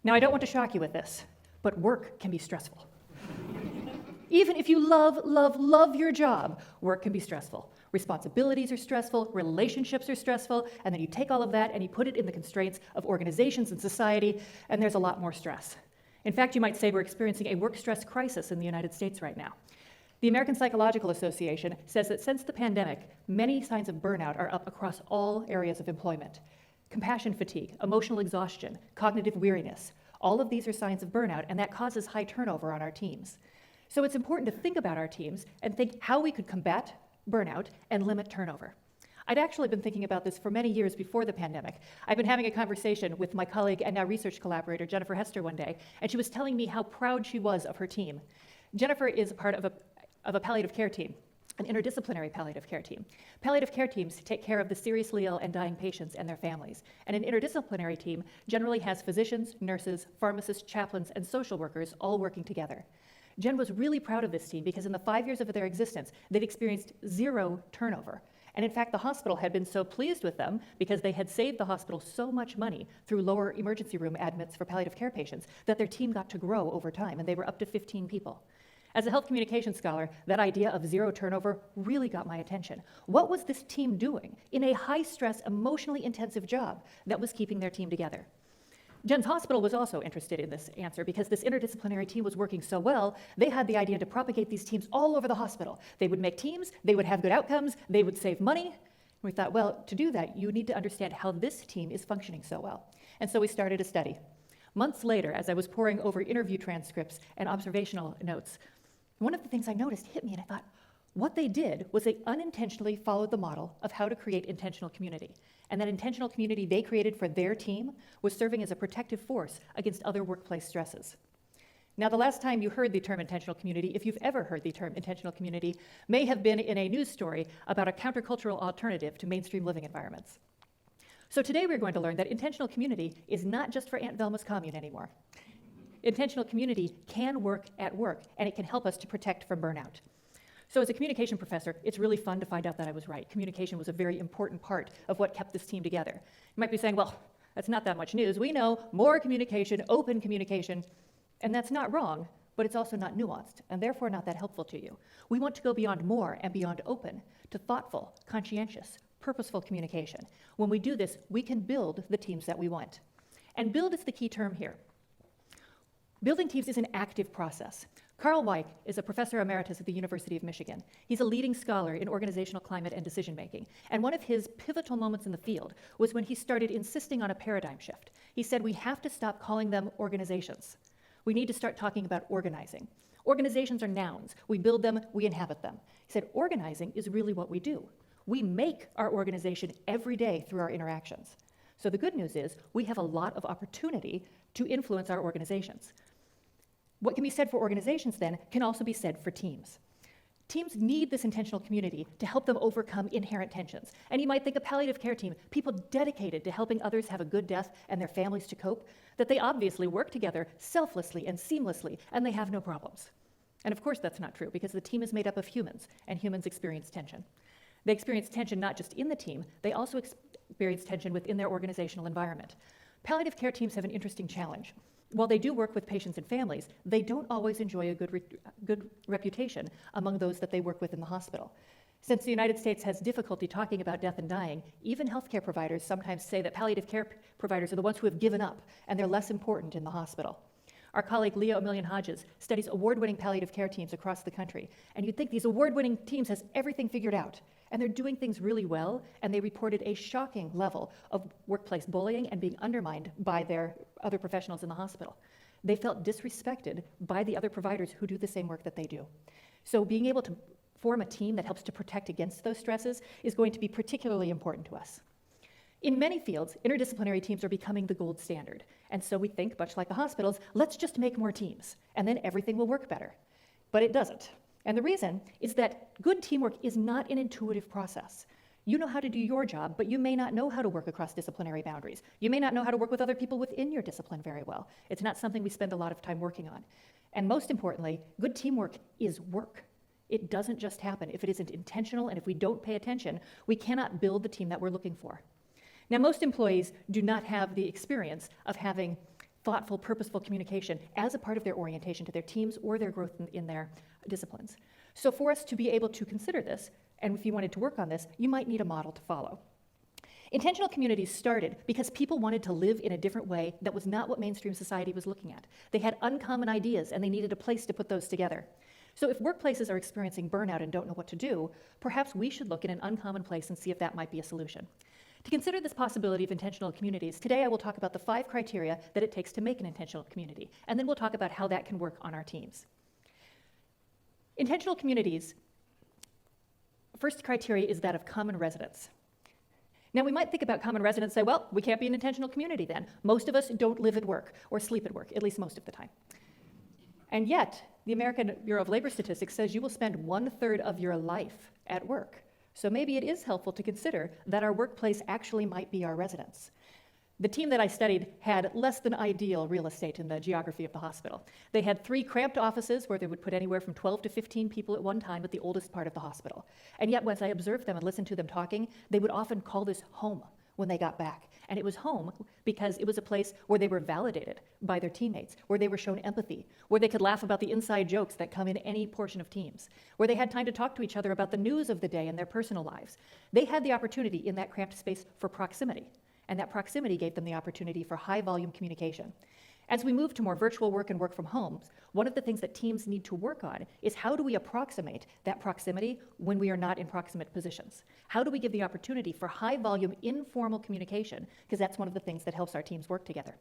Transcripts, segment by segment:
Now, I don't want to shock you with this, but work can be stressful. Even if you love your job, work can be stressful. Responsibilities are stressful, relationships are stressful, and then you take all of that and you put it in the constraints of organizations and society, and there's a lot more stress. In fact, you might say we're experiencing a work stress crisis in the United States right now. The American Psychological Association says that since the pandemic, many signs of burnout are up across all areas of employment. Compassion fatigue, emotional exhaustion, cognitive weariness, all of these are signs of burnout, and that causes high turnover on our teams. So it's important to think about our teams and think how we could combat burnout and limit turnover. I'd actually been thinking about this for many years before the pandemic. I've been having a conversation with my colleague and now research collaborator, Jennifer Hester, one day, and she was telling me how proud she was of her team. Jennifer is a part of a palliative care team, an interdisciplinary palliative care team. Palliative care teams take care of the seriously ill and dying patients and their families. And an interdisciplinary team generally has physicians, nurses, pharmacists, chaplains, and social workers all working together. Jen was really proud of this team because in the 5 years of their existence, they'd experienced 0 turnover. And in fact, the hospital had been so pleased with them because they had saved the hospital so much money through lower emergency room admits for palliative care patients that their team got to grow over time, and they were up to 15 people. As a health communication scholar, that idea of 0 turnover really got my attention. What was this team doing in a high-stress, emotionally intensive job that was keeping their team together? Jen's hospital was also interested in this answer because this interdisciplinary team was working so well, they had the idea to propagate these teams all over the hospital. They would make teams, they would have good outcomes, they would save money. And we thought, well, to do that, you need to understand how this team is functioning so well. And so we started a study. Months later, as I was poring over interview transcripts and observational notes, one of the things I noticed hit me, and I thought, what they did was they unintentionally followed the model of how to create intentional community. And that intentional community they created for their team was serving as a protective force against other workplace stresses. Now, the last time you heard the term intentional community, if you've ever heard the term intentional community, may have been in a news story about a countercultural alternative to mainstream living environments. So today we're going to learn that intentional community is not just for Aunt Velma's commune anymore. Intentional community can work at work, and it can help us to protect from burnout. So as a communication professor, it's really fun to find out that I was right. Communication was a very important part of what kept this team together. You might be saying, well, that's not that much news. We know more communication, open communication, and that's not wrong, but it's also not nuanced, and therefore not that helpful to you. We want to go beyond more and beyond open to thoughtful, conscientious, purposeful communication. When we do this, we can build the teams that we want. And build is the key term here. Building teams is an active process. Carl Weick is a professor emeritus at the University of Michigan. He's a leading scholar in organizational climate and decision-making. And one of his pivotal moments in the field was when he started insisting on a paradigm shift. He said, we have to stop calling them organizations. We need to start talking about organizing. Organizations are nouns. We build them, we inhabit them. He said, organizing is really what we do. We make our organization every day through our interactions. So the good news is we have a lot of opportunity to influence our organizations. What can be said for organizations, then, can also be said for teams. Teams need this intentional community to help them overcome inherent tensions. And you might think a palliative care team, people dedicated to helping others have a good death and their families to cope, that they obviously work together selflessly and seamlessly, and they have no problems. And of course that's not true, because the team is made up of humans, and humans experience tension. They experience tension not just in the team, they also experience tension within their organizational environment. Palliative care teams have an interesting challenge. While they do work with patients and families, they don't always enjoy a good reputation among those that they work with in the hospital. Since the United States has difficulty talking about death and dying, even healthcare providers sometimes say that palliative care providers are the ones who have given up, and they're less important in the hospital. Our colleague Leo Emilian-Hodges studies award-winning palliative care teams across the country, and you'd think these award-winning teams has everything figured out, and they're doing things really well, and they reported a shocking level of workplace bullying and being undermined by their other professionals in the hospital. They felt disrespected by the other providers who do the same work that they do. So being able to form a team that helps to protect against those stresses is going to be particularly important to us. In many fields, interdisciplinary teams are becoming the gold standard. And so we think, much like the hospitals, let's just make more teams, and then everything will work better. But it doesn't. And the reason is that good teamwork is not an intuitive process. You know how to do your job, but you may not know how to work across disciplinary boundaries. You may not know how to work with other people within your discipline very well. It's not something we spend a lot of time working on. And most importantly, good teamwork is work. It doesn't just happen. If it isn't intentional and if we don't pay attention, we cannot build the team that we're looking for. Now, most employees do not have the experience of having thoughtful, purposeful communication as a part of their orientation to their teams or their growth in their disciplines. So for us to be able to consider this, and if you wanted to work on this, you might need a model to follow. Intentional communities started because people wanted to live in a different way that was not what mainstream society was looking at. They had uncommon ideas and they needed a place to put those together. So if workplaces are experiencing burnout and don't know what to do, perhaps we should look at an uncommon place and see if that might be a solution. To consider this possibility of intentional communities, today I will talk about the 5 criteria that it takes to make an intentional community, and then we'll talk about how that can work on our teams. Intentional communities, first criteria is that of common residence. Now, we might think about common residence and say, well, we can't be an intentional community then. Most of us don't live at work or sleep at work, at least most of the time. And yet, the American Bureau of Labor Statistics says you will spend 1/3 of your life at work. So maybe it is helpful to consider that our workplace actually might be our residence. The team that I studied had less than ideal real estate in the geography of the hospital. They had 3 cramped offices where they would put anywhere from 12 to 15 people at one time at the oldest part of the hospital. And yet, once I observed them and listened to them talking, they would often call this home when they got back. And it was home because it was a place where they were validated by their teammates, where they were shown empathy, where they could laugh about the inside jokes that come in any portion of teams, where they had time to talk to each other about the news of the day and their personal lives. They had the opportunity in that cramped space for proximity. And that proximity gave them the opportunity for high-volume communication. As we move to more virtual work and work from home, one of the things that teams need to work on is how do we approximate that proximity when we are not in proximate positions? How do we give the opportunity for high-volume informal communication? Because that's one of the things that helps our teams work together.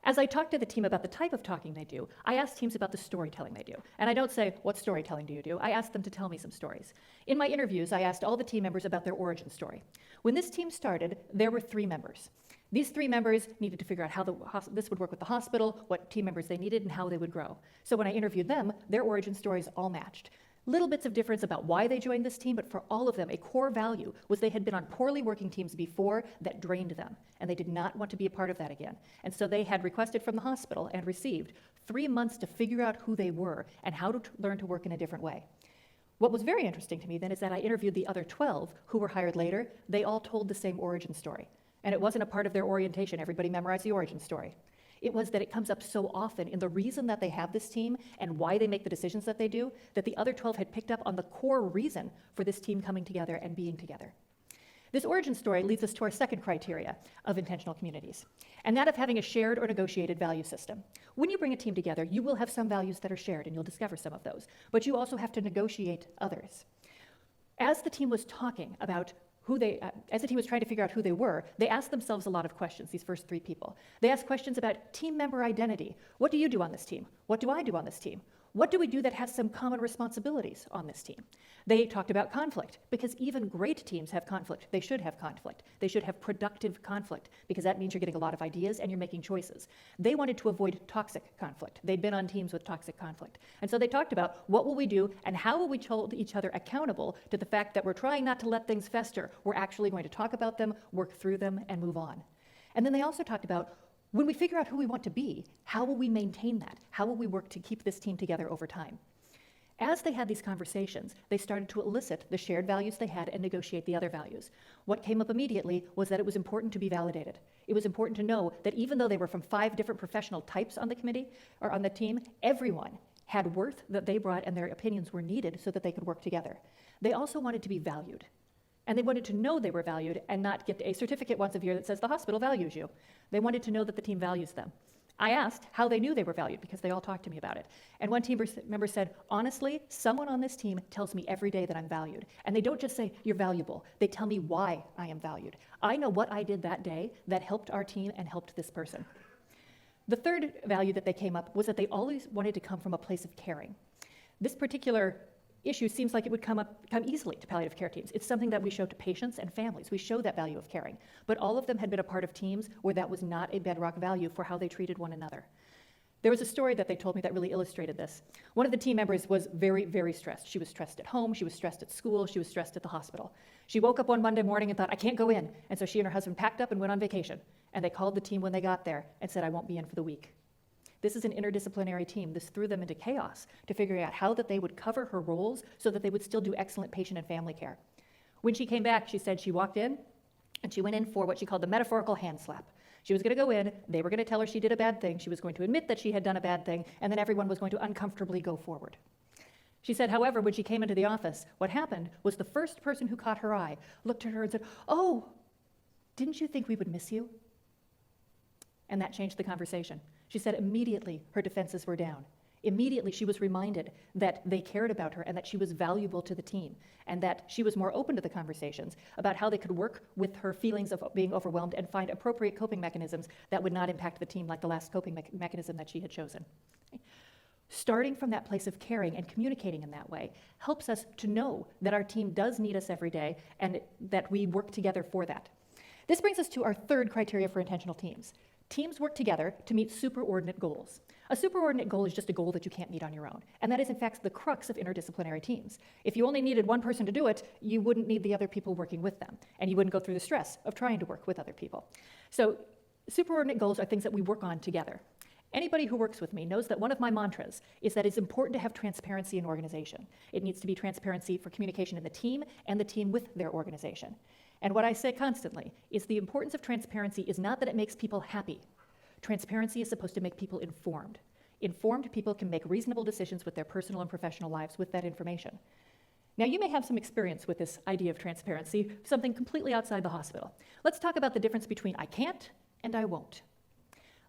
As I talked to the team about the type of talking they do, I asked teams about the storytelling they do. And I don't say, what storytelling do you do? I asked them to tell me some stories. In my interviews, I asked all the team members about their origin story. When this team started, there were 3 members. These 3 members needed to figure out how this would work with the hospital, what team members they needed, and how they would grow. So when I interviewed them, their origin stories all matched. Little bits of difference about why they joined this team, but for all of them, a core value was they had been on poorly working teams before that drained them, and they did not want to be a part of that again. And so they had requested from the hospital and received 3 months to figure out who they were and how to learn to work in a different way. What was very interesting to me then is that I interviewed the other 12 who were hired later. They all told the same origin story, and it wasn't a part of their orientation. Everybody memorized the origin story. It was that it comes up so often in the reason that they have this team and why they make the decisions that they do, that the other 12 had picked up on the core reason for this team coming together and being together. This origin story leads us to our second criteria of intentional communities, and that of having a shared or negotiated value system. When you bring a team together, you will have some values that are shared, and you'll discover some of those, but you also have to negotiate others. As the team was talking about as the team was trying to figure out who they were, they asked themselves a lot of questions, these first 3 people. They asked questions about team member identity. What do you do on this team? What do I do on this team? What do we do that has some common responsibilities on this team? They talked about conflict, because even great teams have conflict. They should have conflict. They should have productive conflict, because that means you're getting a lot of ideas and you're making choices. They wanted to avoid toxic conflict. They'd been on teams with toxic conflict. And so they talked about what will we do and how will we hold each other accountable to the fact that we're trying not to let things fester. We're actually going to talk about them, work through them, and move on. And then they also talked about when we figure out who we want to be, how will we maintain that? How will we work to keep this team together over time? As they had these conversations, they started to elicit the shared values they had and negotiate the other values. What came up immediately was that it was important to be validated. It was important to know that even though they were from 5 different professional types on the committee or on the team, everyone had worth that they brought and their opinions were needed so that they could work together. They also wanted to be valued. And they wanted to know they were valued and not get a certificate once a year that says the hospital values you. They wanted to know that the team values them. I asked how they knew they were valued because they all talked to me about it. And one team member said, honestly, someone on this team tells me every day that I'm valued. And they don't just say, you're valuable. They tell me why I am valued. I know what I did that day that helped our team and helped this person. The third value that they came up was that they always wanted to come from a place of caring. This particular issue seems like it would come easily to palliative care teams. It's something that we show to patients and families. We show that value of caring. But all of them had been a part of teams where that was not a bedrock value for how they treated one another. There was a story that they told me that really illustrated this. One of the team members was very, very stressed. She was stressed at home, she was stressed at school, she was stressed at the hospital. She woke up one Monday morning and thought, I can't go in. And so she and her husband packed up and went on vacation. And they called the team when they got there and said, I won't be in for the week. This is an interdisciplinary team. This threw them into chaos to figure out how that they would cover her roles so that they would still do excellent patient and family care. When she came back, she said she walked in and she went in for what she called the metaphorical hand slap. She was going to go in, they were going to tell her she did a bad thing, she was going to admit that she had done a bad thing, and then everyone was going to uncomfortably go forward. She said, however, when she came into the office, what happened was the first person who caught her eye looked at her and said, "Oh, didn't you think we would miss you?" And that changed the conversation. She said immediately her defenses were down. Immediately she was reminded that they cared about her and that she was valuable to the team, and that she was more open to the conversations about how they could work with her feelings of being overwhelmed and find appropriate coping mechanisms that would not impact the team like the last coping mechanism that she had chosen. Starting from that place of caring and communicating in that way helps us to know that our team does need us every day and that we work together for that. This brings us to our third criteria for intentional teams. Teams work together to meet superordinate goals. A superordinate goal is just a goal that you can't meet on your own. And that is, in fact, the crux of interdisciplinary teams. If you only needed one person to do it, you wouldn't need the other people working with them. And you wouldn't go through the stress of trying to work with other people. So superordinate goals are things that we work on together. Anybody who works with me knows that one of my mantras is that it's important to have transparency in organization. It needs to be transparency for communication in the team and the team with their organization. And what I say constantly is the importance of transparency is not that it makes people happy. Transparency is supposed to make people informed. Informed people can make reasonable decisions with their personal and professional lives with that information. Now, you may have some experience with this idea of transparency, something completely outside the hospital. Let's talk about the difference between I can't and I won't.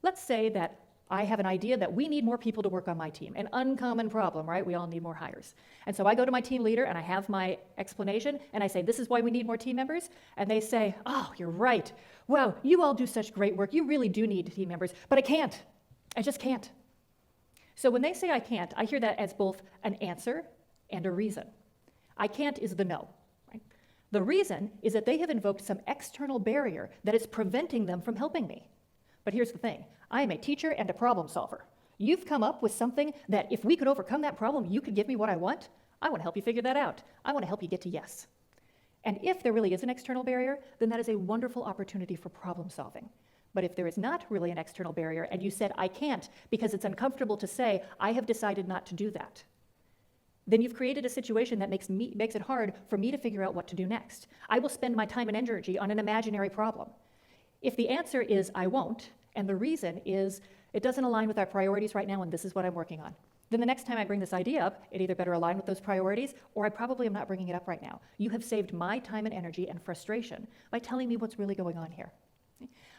Let's say that I have an idea that we need more people to work on my team. An uncommon problem, right? We all need more hires. And so I go to my team leader and I have my explanation and I say, this is why we need more team members. And they say, oh, you're right. Wow, you all do such great work. You really do need team members, but I can't. I just can't. So when they say I can't, I hear that as both an answer and a reason. I can't is the no. Right? The reason is that they have invoked some external barrier that is preventing them from helping me. But here's the thing. I am a teacher and a problem solver. You've come up with something that if we could overcome that problem, you could give me what I want. I want to help you figure that out. I want to help you get to yes. And if there really is an external barrier, then that is a wonderful opportunity for problem solving. But if there is not really an external barrier and you said, I can't because it's uncomfortable to say, I have decided not to do that, then you've created a situation that makes it hard for me to figure out what to do next. I will spend my time and energy on an imaginary problem. If the answer is I won't, and the reason is it doesn't align with our priorities right now and this is what I'm working on, then the next time I bring this idea up, it either better align with those priorities or I probably am not bringing it up right now. You have saved my time and energy and frustration by telling me what's really going on here.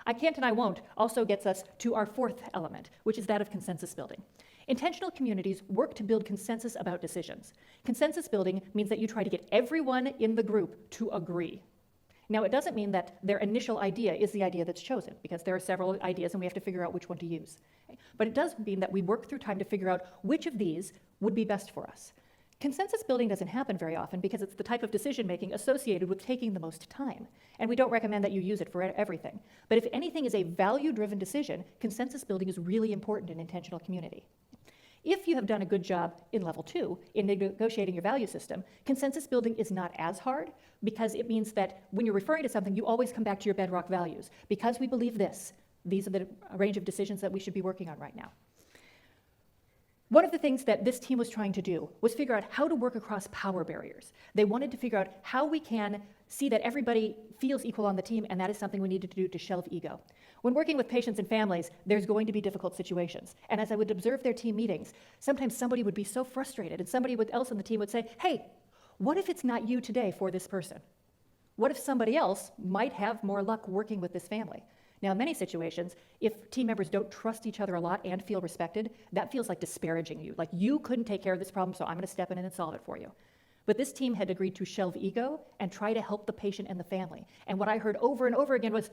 I can't and I won't also gets us to our fourth element, which is that of consensus building. Intentional communities work to build consensus about decisions. Consensus building means that you try to get everyone in the group to agree. Now, it doesn't mean that their initial idea is the idea that's chosen, because there are several ideas and we have to figure out which one to use. But it does mean that we work through time to figure out which of these would be best for us. Consensus building doesn't happen very often because it's the type of decision-making associated with taking the most time. And we don't recommend that you use it for everything. But if anything is a value-driven decision, consensus building is really important in intentional community. If you have done a good job in level 2 in negotiating your value system, consensus building is not as hard because it means that when you're referring to something, you always come back to your bedrock values. Because we believe this, these are the range of decisions that we should be working on right now. One of the things that this team was trying to do was figure out how to work across power barriers. They wanted to figure out how we can see that everybody feels equal on the team, and that is something we needed to do to shelve ego. When working with patients and families, there's going to be difficult situations. And as I would observe their team meetings, sometimes somebody would be so frustrated and somebody else on the team would say, hey, what if it's not you today for this person? What if somebody else might have more luck working with this family? Now, in many situations, if team members don't trust each other a lot and feel respected, that feels like disparaging you. Like, you couldn't take care of this problem, so I'm going to step in and solve it for you. But this team had agreed to shelve ego and try to help the patient and the family. And what I heard over and over again was,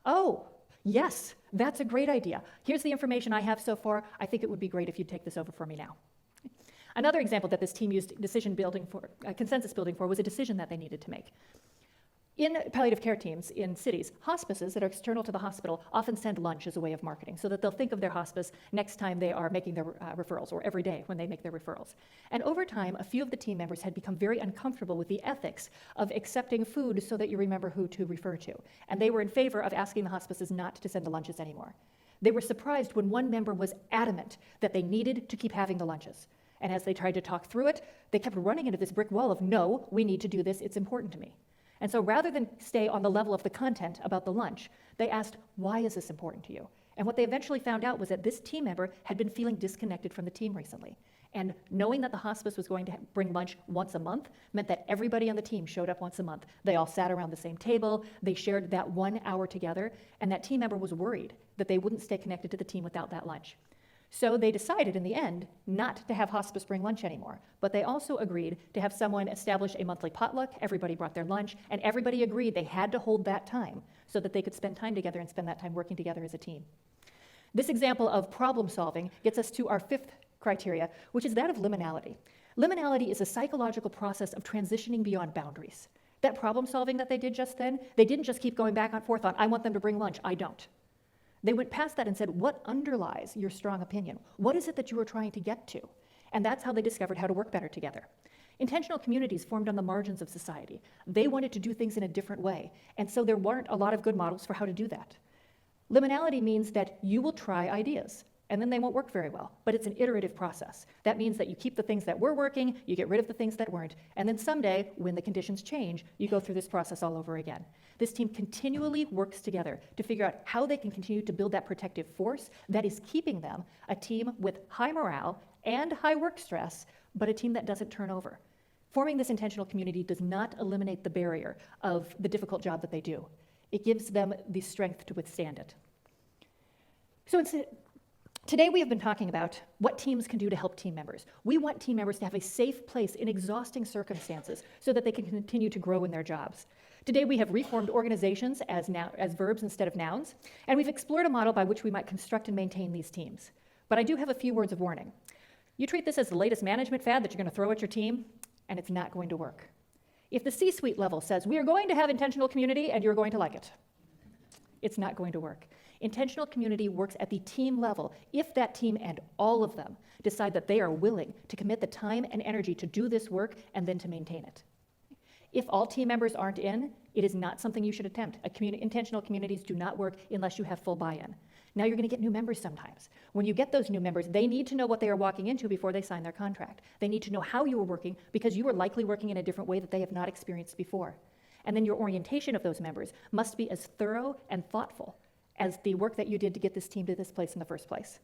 oh, yes, that's a great idea. Here's the information I have so far. I think it would be great if you'd take this over for me now. Another example that this team used consensus building for was a decision that they needed to make. In palliative care teams in cities, hospices that are external to the hospital often send lunch as a way of marketing so that they'll think of their hospice next time they are making their referrals, or every day when they make their referrals. And over time, a few of the team members had become very uncomfortable with the ethics of accepting food so that you remember who to refer to. And they were in favor of asking the hospices not to send the lunches anymore. They were surprised when one member was adamant that they needed to keep having the lunches. And as they tried to talk through it, they kept running into this brick wall of, no, we need to do this, it's important to me. And so rather than stay on the level of the content about the lunch, they asked, why is this important to you? And what they eventually found out was that this team member had been feeling disconnected from the team recently. And knowing that the hospice was going to bring lunch once a month meant that everybody on the team showed up once a month. They all sat around the same table, they shared that 1 hour together, and that team member was worried that they wouldn't stay connected to the team without that lunch. So they decided in the end not to have hospice bring lunch anymore, but they also agreed to have someone establish a monthly potluck. Everybody brought their lunch, and everybody agreed they had to hold that time so that they could spend time together and spend that time working together as a team. This example of problem solving gets us to our fifth criteria, which is that of liminality. Liminality is a psychological process of transitioning beyond boundaries. That problem solving that they did just then, they didn't just keep going back and forth on, I want them to bring lunch, I don't. They went past that and said, what underlies your strong opinion? What is it that you are trying to get to? And that's how they discovered how to work better together. Intentional communities formed on the margins of society. They wanted to do things in a different way, and so there weren't a lot of good models for how to do that. Liminality means that you will try ideas, and then they won't work very well, but it's an iterative process. That means that you keep the things that were working, you get rid of the things that weren't, and then someday, when the conditions change, you go through this process all over again. This team continually works together to figure out how they can continue to build that protective force that is keeping them a team with high morale and high work stress, but a team that doesn't turn over. Forming this intentional community does not eliminate the barrier of the difficult job that they do. It gives them the strength to withstand it. So today we have been talking about what teams can do to help team members. We want team members to have a safe place in exhausting circumstances so that they can continue to grow in their jobs. Today we have reformed organizations as verbs instead of nouns, and we've explored a model by which we might construct and maintain these teams. But I do have a few words of warning. You treat this as the latest management fad that you're going to throw at your team, and it's not going to work. If the C-suite level says, we are going to have intentional community and you're going to like it, it's not going to work. Intentional community works at the team level if that team and all of them decide that they are willing to commit the time and energy to do this work and then to maintain it. If all team members aren't in, it is not something you should attempt. Intentional communities do not work unless you have full buy-in. Now you're going to get new members sometimes. When you get those new members, they need to know what they are walking into before they sign their contract. They need to know how you are working because you are likely working in a different way that they have not experienced before. And then your orientation of those members must be as thorough and thoughtful as the work that you did to get this team to this place in the first place.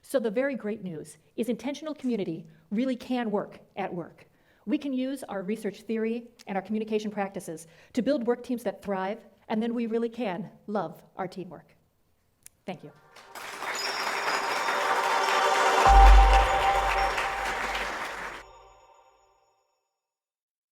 So the very great news is intentional community really can work at work. We can use our research theory and our communication practices to build work teams that thrive, and then we really can love our teamwork. Thank you.